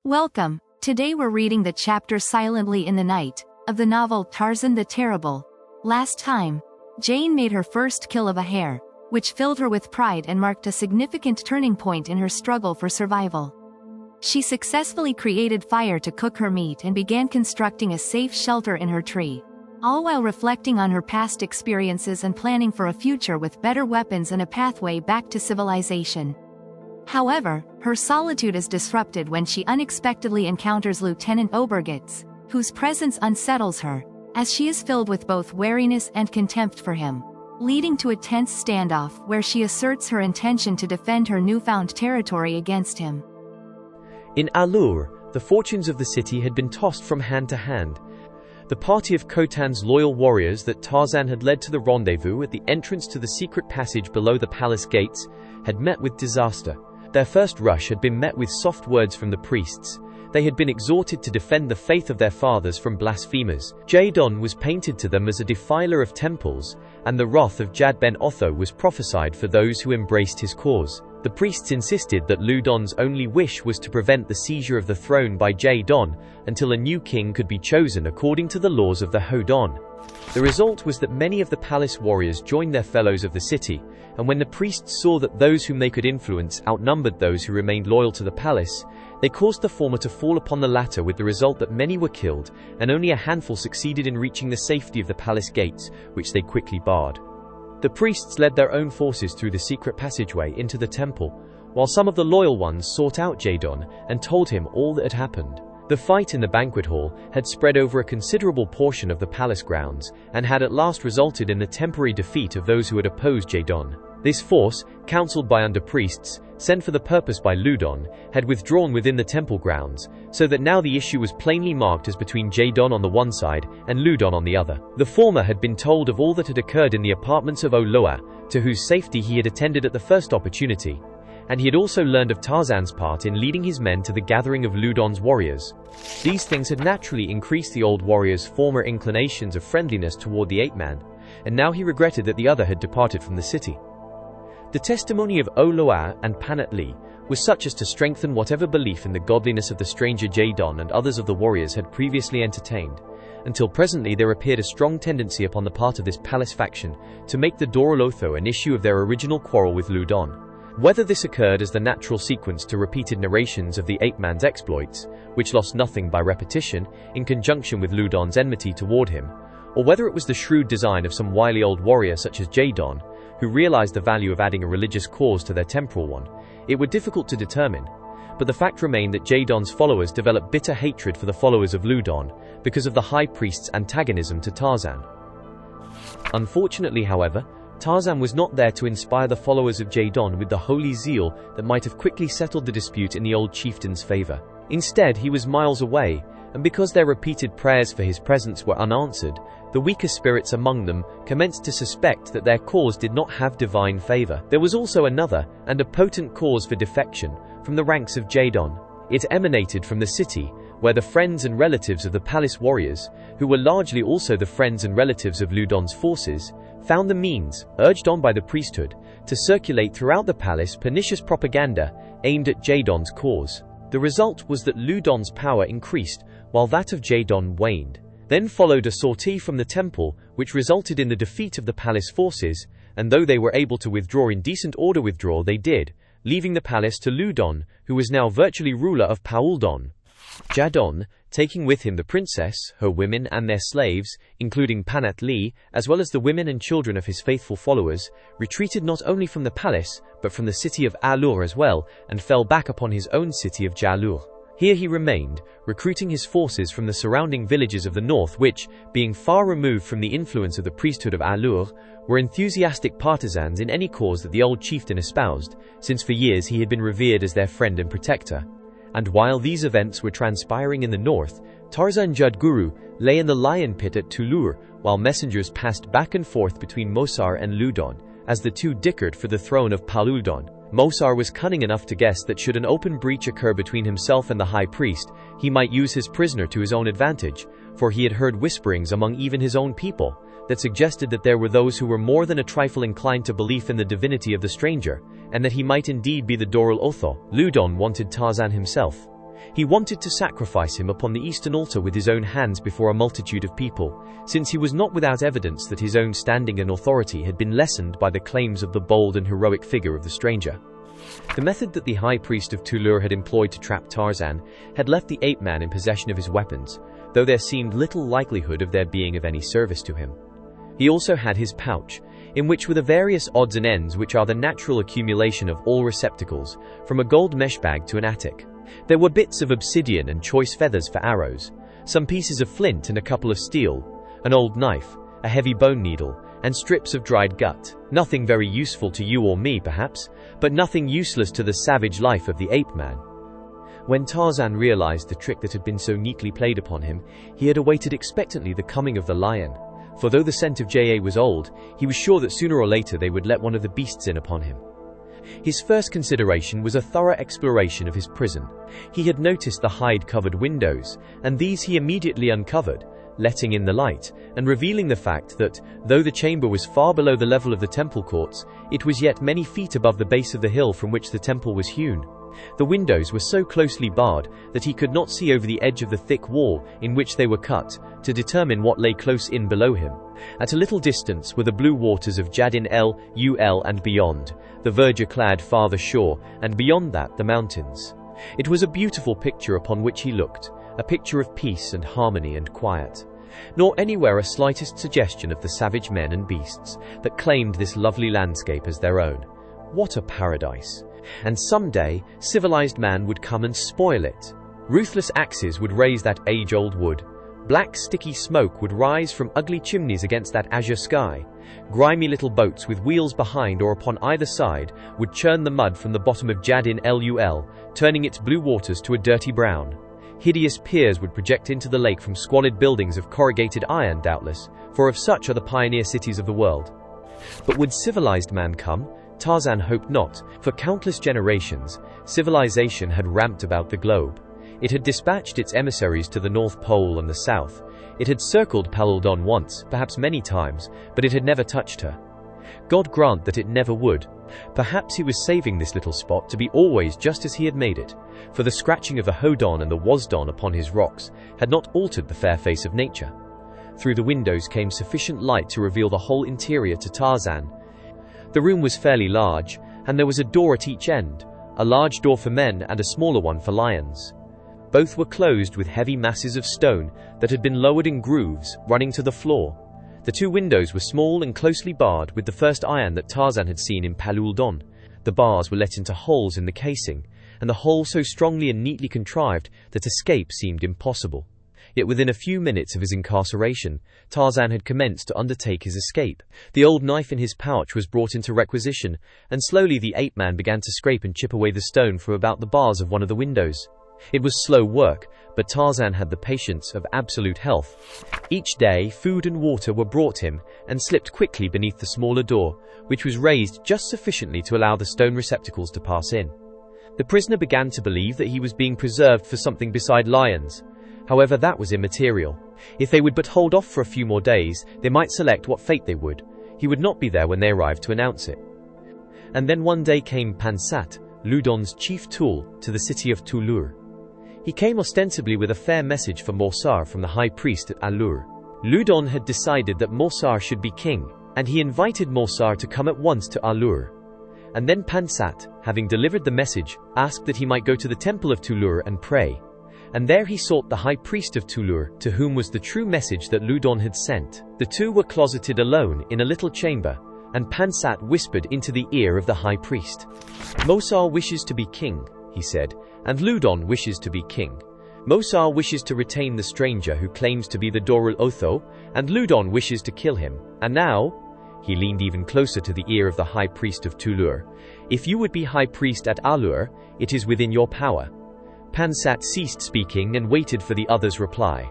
Welcome. Today we're reading the chapter Silently in the Night of the novel Tarzan the Terrible. Last time, Jane made her first kill of a hare, which filled her with pride and marked a significant turning point in her struggle for survival. She successfully created fire to cook her meat and began constructing a safe shelter in her tree, all while reflecting on her past experiences and planning for a future with better weapons and a pathway back to civilization. However, her solitude is disrupted when she unexpectedly encounters Lieutenant Obergitz, whose presence unsettles her, as she is filled with both wariness and contempt for him, leading to a tense standoff where she asserts her intention to defend her newfound territory against him. In Allur, the fortunes of the city had been tossed from hand to hand. The party of Khotan's loyal warriors that Tarzan had led to the rendezvous at the entrance to the secret passage below the palace gates had met with disaster. Their first rush had been met with soft words from the priests. They had been exhorted to defend the faith of their fathers from blasphemers. Jadon was painted to them as a defiler of temples, and the wrath of Jad ben Otho was prophesied for those who embraced his cause. The priests insisted that Ludon's only wish was to prevent the seizure of the throne by Jadon until a new king could be chosen according to the laws of the Hodon. The result was that many of the palace warriors joined their fellows of the city, and when the priests saw that those whom they could influence outnumbered those who remained loyal to the palace, they caused the former to fall upon the latter, with the result that many were killed, and only a handful succeeded in reaching the safety of the palace gates, which they quickly barred. The priests led their own forces through the secret passageway into the temple, while some of the loyal ones sought out Jadon and told him all that had happened. The fight in the banquet hall had spread over a considerable portion of the palace grounds, and had at last resulted in the temporary defeat of those who had opposed Jadon. This force, counseled by under-priests, sent for the purpose by Ludon, had withdrawn within the temple grounds, so that now the issue was plainly marked as between Jadon on the one side and Ludon on the other. The former had been told of all that had occurred in the apartments of Oloa, to whose safety he had attended at the first opportunity, and he had also learned of Tarzan's part in leading his men to the gathering of Ludon's warriors. These things had naturally increased the old warrior's former inclinations of friendliness toward the ape-man, and now he regretted that the other had departed from the city. The testimony of Oloa and Panat was such as to strengthen whatever belief in the godliness of the stranger Jadon and others of the warriors had previously entertained, until presently there appeared a strong tendency upon the part of this palace faction to make the Dorolotho an issue of their original quarrel with Ludon. Whether this occurred as the natural sequence to repeated narrations of the ape-man's exploits, which lost nothing by repetition, in conjunction with Ludon's enmity toward him, or whether it was the shrewd design of some wily old warrior such as Jadon, who realized the value of adding a religious cause to their temporal one, it were difficult to determine. But the fact remained that Jadon's followers developed bitter hatred for the followers of Ludon because of the high priest's antagonism to Tarzan. Unfortunately, however, Tarzan was not there to inspire the followers of Jadon with the holy zeal that might have quickly settled the dispute in the old chieftain's favor. Instead, he was miles away, and because their repeated prayers for his presence were unanswered, the weaker spirits among them commenced to suspect that their cause did not have divine favor. There was also another, and a potent cause for defection, from the ranks of Jadon. It emanated from the city, where the friends and relatives of the palace warriors, who were largely also the friends and relatives of Ludon's forces, found the means, urged on by the priesthood, to circulate throughout the palace pernicious propaganda aimed at Jadon's cause. The result was that Ludon's power increased, while that of Jadon waned. Then followed a sortie from the temple, which resulted in the defeat of the palace forces, and though they were able to withdraw in decent order, they did, leaving the palace to Ludon, who was now virtually ruler of Pauldon. Jadon, taking with him the princess, her women and their slaves, including Panat, as well as the women and children of his faithful followers, retreated not only from the palace, but from the city of Allur as well, and fell back upon his own city of Jalur. Here he remained, recruiting his forces from the surrounding villages of the north which, being far removed from the influence of the priesthood of Allur, were enthusiastic partisans in any cause that the old chieftain espoused, since for years he had been revered as their friend and protector. And while these events were transpiring in the north, Tarzan Jadguru lay in the lion pit at Tulur, while messengers passed back and forth between Mosar and Ludon, as the two dickered for the throne of Paluldon. Mosar was cunning enough to guess that should an open breach occur between himself and the high priest, he might use his prisoner to his own advantage, for he had heard whisperings among even his own people that suggested that there were those who were more than a trifle inclined to belief in the divinity of the stranger, and that he might indeed be the Doral Otho. Ludon wanted Tarzan himself. He wanted to sacrifice him upon the eastern altar with his own hands before a multitude of people, since he was not without evidence that his own standing and authority had been lessened by the claims of the bold and heroic figure of the stranger. The method that the high priest of Tulur had employed to trap Tarzan had left the ape man in possession of his weapons, though there seemed little likelihood of their being of any service to him. He also had his pouch, in which were the various odds and ends which are the natural accumulation of all receptacles, from a gold mesh bag to an attic. There were bits of obsidian and choice feathers for arrows, some pieces of flint and a couple of steel, an old knife, a heavy bone needle, and strips of dried gut. Nothing very useful to you or me, perhaps, but nothing useless to the savage life of the ape man. When Tarzan realized the trick that had been so neatly played upon him, he had awaited expectantly the coming of the lion, for though the scent of Ja was old, he was sure that sooner or later they would let one of the beasts in upon him. His first consideration was a thorough exploration of his prison. He had noticed the hide-covered windows, and these he immediately uncovered, letting in the light, and revealing the fact that, though the chamber was far below the level of the temple courts, it was yet many feet above the base of the hill from which the temple was hewn. The windows were so closely barred that he could not see over the edge of the thick wall in which they were cut, to determine what lay close in below him. At a little distance were the blue waters of Jadin El Ul and beyond, the verdure-clad farther shore, and beyond that the mountains. It was a beautiful picture upon which he looked, a picture of peace and harmony and quiet. Nor anywhere a slightest suggestion of the savage men and beasts that claimed this lovely landscape as their own. What a paradise! And someday, civilized man would come and spoil it. Ruthless axes would raze that age-old wood. Black sticky smoke would rise from ugly chimneys against that azure sky. Grimy little boats with wheels behind or upon either side would churn the mud from the bottom of Jadin Lul, turning its blue waters to a dirty brown. Hideous piers would project into the lake from squalid buildings of corrugated iron, doubtless, for of such are the pioneer cities of the world. But would civilized man come? Tarzan hoped not. For countless generations, civilization had ramped about the globe. It had dispatched its emissaries to the North Pole and the South. It had circled Paluldon once, perhaps many times, but it had never touched her. God grant that it never would. Perhaps he was saving this little spot to be always just as he had made it, for the scratching of the Hodon and the Wasdon upon his rocks had not altered the fair face of nature. Through the windows came sufficient light to reveal the whole interior to Tarzan. The room was fairly large, and there was a door at each end, a large door for men and a smaller one for lions. Both were closed with heavy masses of stone that had been lowered in grooves running to the floor. The two windows were small and closely barred with the first iron that Tarzan had seen in Paluldon. The bars were let into holes in the casing, and the whole so strongly and neatly contrived that escape seemed impossible. Yet within a few minutes of his incarceration, Tarzan had commenced to undertake his escape. The old knife in his pouch was brought into requisition, and slowly the ape-man began to scrape and chip away the stone from about the bars of one of the windows. It was slow work, but Tarzan had the patience of absolute health. Each day, food and water were brought him, and slipped quickly beneath the smaller door, which was raised just sufficiently to allow the stone receptacles to pass in. The prisoner began to believe that he was being preserved for something beside lions. However, that was immaterial. If they would but hold off for a few more days, they might select what fate they would. He would not be there when they arrived to announce it. And then one day came Pansat, Ludon's chief tool, to the city of Tulur. He came ostensibly with a fair message for Morsar from the high priest at Alur. Ludon had decided that Morsar should be king, and he invited Morsar to come at once to Alur. And then Pansat, having delivered the message, asked that he might go to the temple of Tulur and pray. And there he sought the high priest of Tulur, to whom was the true message that Ludon had sent. The two were closeted alone in a little chamber, and Pansat whispered into the ear of the high priest. Morsar wishes to be king, he said, and Ludon wishes to be king. Morsar wishes to retain the stranger who claims to be the Dorul Otho, and Ludon wishes to kill him. And now, he leaned even closer to the ear of the high priest of Tulur, if you would be high priest at Alur, it is within your power. Pansat ceased speaking and waited for the other's reply.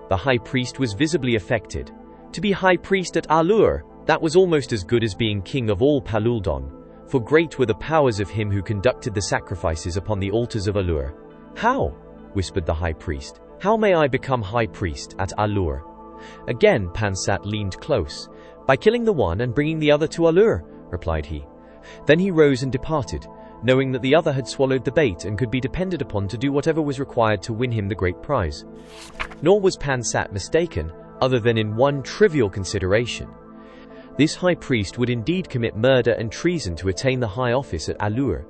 The high priest was visibly affected. To be high priest at Alur, that was almost as good as being king of all Paluldon, for great were the powers of him who conducted the sacrifices upon the altars of Alur. How? Whispered the high priest. How may I become high priest at Alur? Again Pansat leaned close. By killing the one and bringing the other to Alur, replied he. Then he rose and departed, knowing that the other had swallowed the bait and could be depended upon to do whatever was required to win him the great prize. Nor was Pansat mistaken, other than in one trivial consideration. This high priest would indeed commit murder and treason to attain the high office at Allur,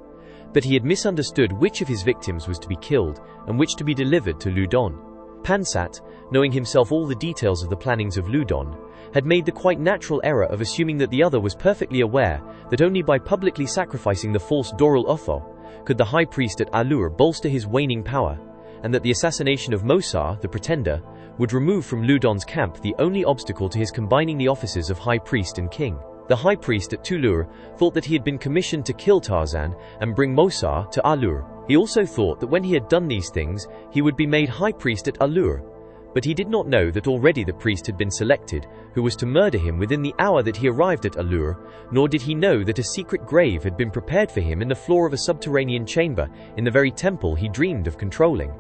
but he had misunderstood which of his victims was to be killed and which to be delivered to Ludon. Pansat, knowing himself all the details of the plannings of Ludon, had made the quite natural error of assuming that the other was perfectly aware that only by publicly sacrificing the false Dorul Otho could the high priest at Allur bolster his waning power, and that the assassination of Mosar, the pretender, would remove from Ludon's camp the only obstacle to his combining the offices of high priest and king. The high priest at Tulur thought that he had been commissioned to kill Tarzan and bring Mosar to Allur. He also thought that when he had done these things, he would be made high priest at Allur. But he did not know that already the priest had been selected, who was to murder him within the hour that he arrived at Allur, nor did he know that a secret grave had been prepared for him in the floor of a subterranean chamber in the very temple he dreamed of controlling.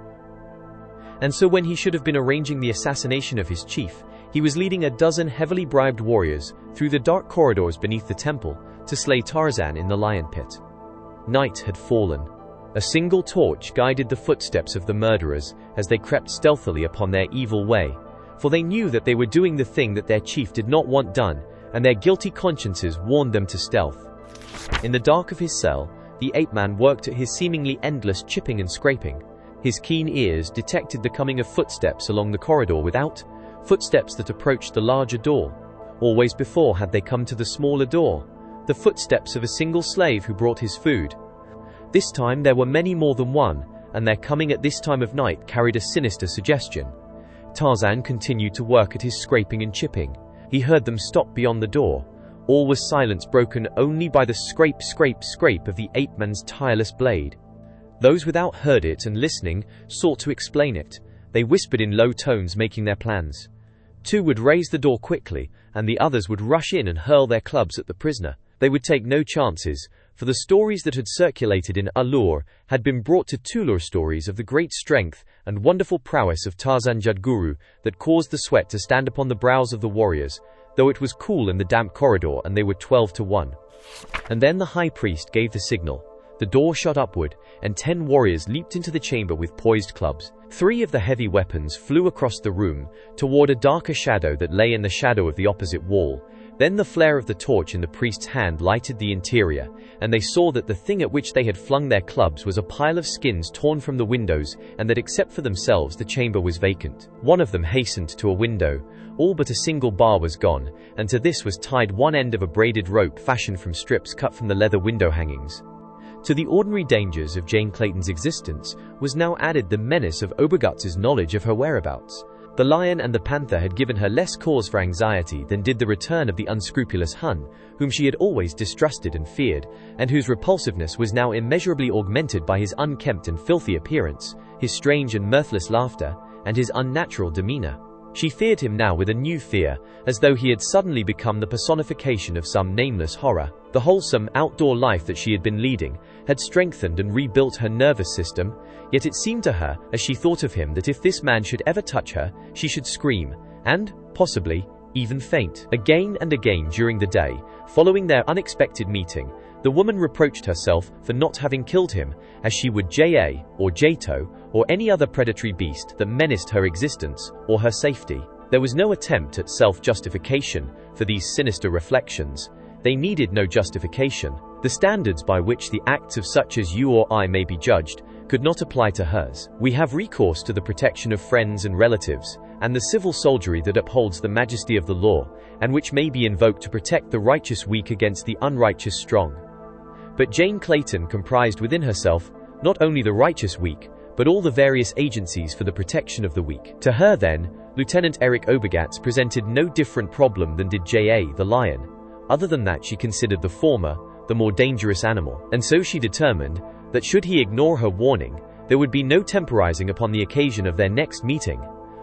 And so when he should have been arranging the assassination of his chief, he was leading a dozen heavily bribed warriors through the dark corridors beneath the temple to slay Tarzan in the lion pit. Night had fallen. A single torch guided the footsteps of the murderers as they crept stealthily upon their evil way, for they knew that they were doing the thing that their chief did not want done, and their guilty consciences warned them to stealth. In the dark of his cell, the ape-man worked at his seemingly endless chipping and scraping. His keen ears detected the coming of footsteps along the corridor without, footsteps that approached the larger door. Always before had they come to the smaller door, the footsteps of a single slave who brought his food. This time there were many more than one, and their coming at this time of night carried a sinister suggestion. Tarzan continued to work at his scraping and chipping. He heard them stop beyond the door. All was silence, broken only by the scrape, scrape, scrape of the ape-man's tireless blade. Those without heard it and listening sought to explain it. They whispered in low tones, making their plans. Two would raise the door quickly, and the others would rush in and hurl their clubs at the prisoner. They would take no chances, for the stories that had circulated in Allur had been brought to Tulur, stories of the great strength and wonderful prowess of Tarzan Jadguru that caused the sweat to stand upon the brows of the warriors, though it was cool in the damp corridor and they were 12-1. And then the high priest gave the signal. The door shot upward, and 10 warriors leaped into the chamber with poised clubs. 3 of the heavy weapons flew across the room, toward a darker shadow that lay in the shadow of the opposite wall. Then the flare of the torch in the priest's hand lighted the interior, and they saw that the thing at which they had flung their clubs was a pile of skins torn from the windows, and that except for themselves the chamber was vacant. One of them hastened to a window. All but a single bar was gone, and to this was tied one end of a braided rope fashioned from strips cut from the leather window hangings. To the ordinary dangers of Jane Clayton's existence was now added the menace of Obergutz's knowledge of her whereabouts. The lion and the panther had given her less cause for anxiety than did the return of the unscrupulous Hun, whom she had always distrusted and feared, and whose repulsiveness was now immeasurably augmented by his unkempt and filthy appearance, his strange and mirthless laughter, and his unnatural demeanor. She feared him now with a new fear, as though he had suddenly become the personification of some nameless horror. The wholesome, outdoor life that she had been leading had strengthened and rebuilt her nervous system, yet it seemed to her, as she thought of him, that if this man should ever touch her, she should scream, and, possibly, even faint. Again and again during the day, following their unexpected meeting, the woman reproached herself for not having killed him, as she would Ja or Jato or any other predatory beast that menaced her existence or her safety. There was no attempt at self-justification for these sinister reflections. They needed no justification. The standards by which the acts of such as you or I may be judged could not apply to hers. We have recourse to the protection of friends and relatives, and the civil soldiery that upholds the majesty of the law, and which may be invoked to protect the righteous weak against the unrighteous strong. But Jane Clayton comprised within herself not only the righteous weak, but all the various agencies for the protection of the weak. To her then, Lieutenant Eric Obergatz presented no different problem than did J.A. the lion. Other than that, she considered the former the more dangerous animal, and so she determined that should he ignore her warning, there would be no temporizing upon the occasion of their next meeting.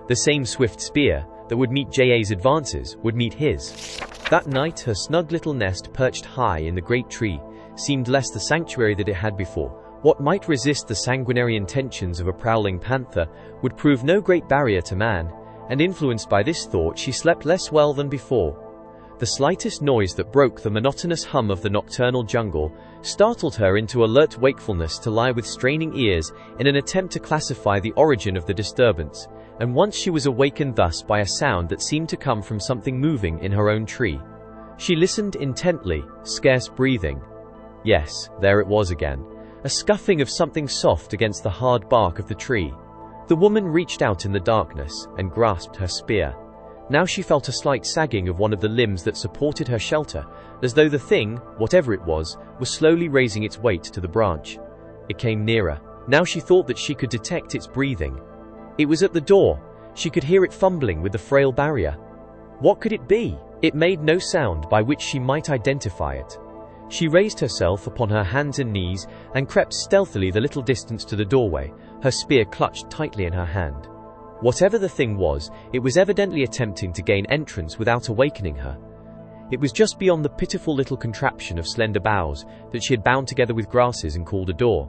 The same swift spear that would meet J.A.'s advances would meet his. That night, her snug little nest perched high in the great tree seemed less the sanctuary that it had before. What might resist the sanguinary intentions of a prowling panther would prove no great barrier to man, and influenced by this thought she slept less well than before. The slightest noise that broke the monotonous hum of the nocturnal jungle startled her into alert wakefulness to lie with straining ears in an attempt to classify the origin of the disturbance, and once she was awakened thus by a sound that seemed to come from something moving in her own tree. She listened intently, scarce breathing. Yes, there it was again, a scuffing of something soft against the hard bark of the tree. The woman reached out in the darkness and grasped her spear. Now she felt a slight sagging of one of the limbs that supported her shelter, as though the thing, whatever it was slowly raising its weight to the branch. It came nearer. Now she thought that she could detect its breathing. It was at the door. She could hear it fumbling with the frail barrier. What could it be? It made no sound by which she might identify it. She raised herself upon her hands and knees and crept stealthily the little distance to the doorway, her spear clutched tightly in her hand. Whatever the thing was, it was evidently attempting to gain entrance without awakening her. It was just beyond the pitiful little contraption of slender boughs that she had bound together with grasses and called a door.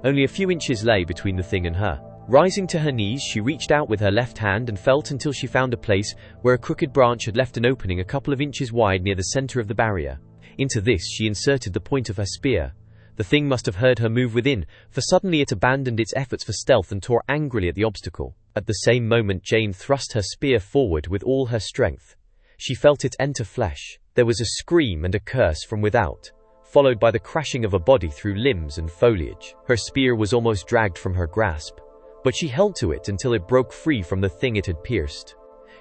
Only a few inches lay between the thing and her. Rising to her knees, she reached out with her left hand and felt until she found a place where a crooked branch had left an opening a couple of inches wide near the center of the barrier. Into this she inserted the point of her spear. The thing must have heard her move within, for suddenly it abandoned its efforts for stealth and tore angrily at the obstacle. At the same moment Jane thrust her spear forward with all her strength. She felt it enter flesh. There was a scream and a curse from without, followed by the crashing of a body through limbs and foliage. Her spear was almost dragged from her grasp, but she held to it until it broke free from the thing it had pierced.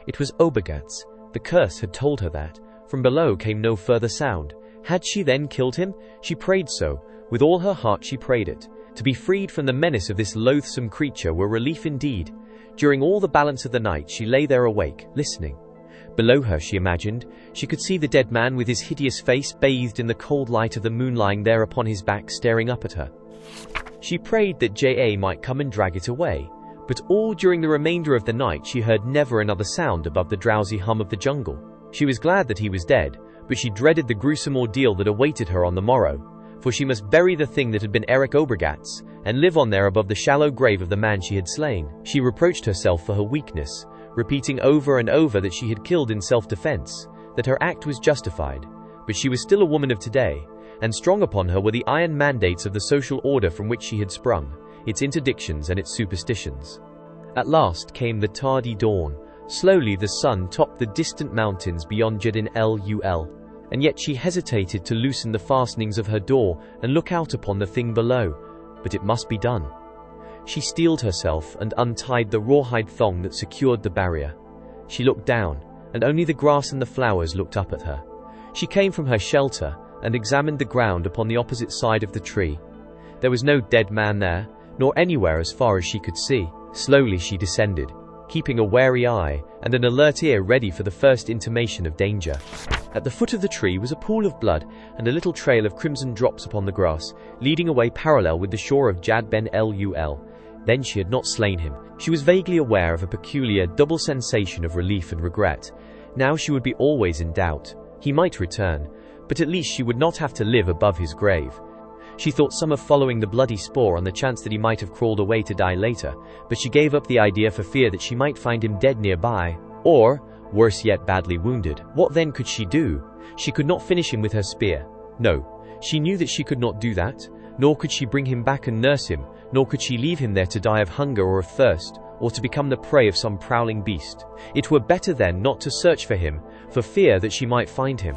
It was Obergat's. The curse had told her that. From below came no further sound. Had she then killed him? She prayed so. With all her heart she prayed it. To be freed from the menace of this loathsome creature were relief indeed. During all the balance of the night she lay there awake, listening. Below her, she imagined, she could see the dead man with his hideous face bathed in the cold light of the moon lying there upon his back staring up at her. She prayed that J.A. might come and drag it away, but all during the remainder of the night she heard never another sound above the drowsy hum of the jungle. She was glad that he was dead, but she dreaded the gruesome ordeal that awaited her on the morrow, for she must bury the thing that had been Eric Obergat's, and live on there above the shallow grave of the man she had slain. She reproached herself for her weakness, repeating over and over that she had killed in self-defense, that her act was justified, but she was still a woman of today, and strong upon her were the iron mandates of the social order from which she had sprung, its interdictions and its superstitions. At last came the tardy dawn. Slowly the sun topped the distant mountains beyond Jadin Lul, and yet she hesitated to loosen the fastenings of her door and look out upon the thing below, but it must be done. She steeled herself and untied the rawhide thong that secured the barrier. She looked down, and only the grass and the flowers looked up at her. She came from her shelter and examined the ground upon the opposite side of the tree. There was no dead man there, nor anywhere as far as she could see. Slowly she descended, keeping a wary eye and an alert ear ready for the first intimation of danger. At the foot of the tree was a pool of blood and a little trail of crimson drops upon the grass, leading away parallel with the shore of Jad Ben Lul. Then she had not slain him. She was vaguely aware of a peculiar double sensation of relief and regret. Now she would be always in doubt. He might return, but at least she would not have to live above his grave. She thought some of following the bloody spoor on the chance that he might have crawled away to die later, but she gave up the idea for fear that she might find him dead nearby, or, worse yet, badly wounded. What then could she do? She could not finish him with her spear. No, she knew that she could not do that, nor could she bring him back and nurse him, nor could she leave him there to die of hunger or of thirst, or to become the prey of some prowling beast. It were better then not to search for him, for fear that she might find him.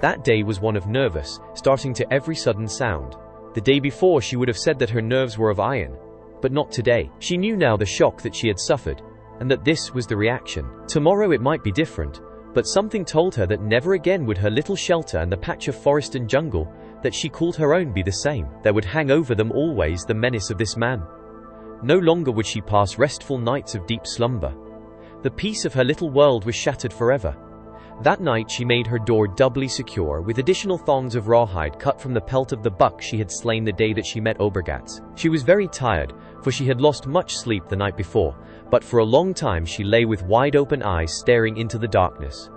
That day was one of nervous, starting to every sudden sound. The day before she would have said that her nerves were of iron, but not today. She knew now the shock that she had suffered, and that this was the reaction. Tomorrow it might be different, but something told her that never again would her little shelter and the patch of forest and jungle that she called her own be the same. There would hang over them always the menace of this man. No longer would she pass restful nights of deep slumber. The peace of her little world was shattered forever. That night she made her door doubly secure with additional thongs of rawhide cut from the pelt of the buck she had slain the day that she met Obergatz. She was very tired, for she had lost much sleep the night before, but for a long time she lay with wide open eyes staring into the darkness.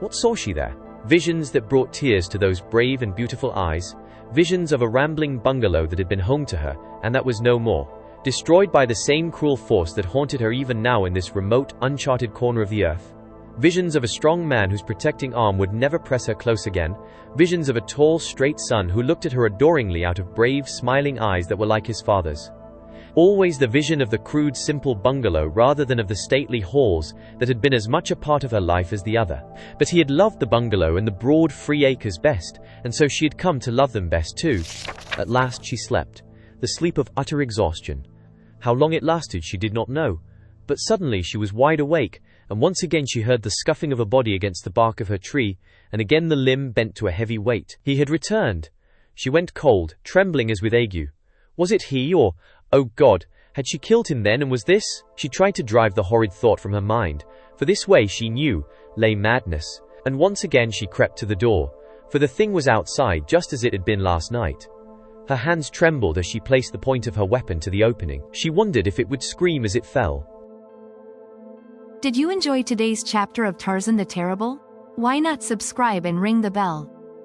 What saw she there? Visions that brought tears to those brave and beautiful eyes, visions of a rambling bungalow that had been home to her, and that was no more, destroyed by the same cruel force that haunted her even now in this remote, uncharted corner of the earth. Visions of a strong man whose protecting arm would never press her close again. Visions of a tall, straight son who looked at her adoringly out of brave, smiling eyes that were like his father's. Always the vision of the crude, simple bungalow rather than of the stately halls that had been as much a part of her life as the other. But he had loved the bungalow and the broad, free acres best, and so she had come to love them best too. At last she slept, the sleep of utter exhaustion. How long it lasted she did not know, but suddenly she was wide awake, and once again she heard the scuffing of a body against the bark of her tree, and again the limb bent to a heavy weight. He had returned. She went cold, trembling as with ague. Was it he, or, oh God, had she killed him then, and was this? She tried to drive the horrid thought from her mind, for this way, she knew, lay madness, and once again she crept to the door, for the thing was outside just as it had been last night. Her hands trembled as she placed the point of her weapon to the opening. She wondered if it would scream as it fell. Did you enjoy today's chapter of Tarzan the Terrible? Why not subscribe and ring the bell?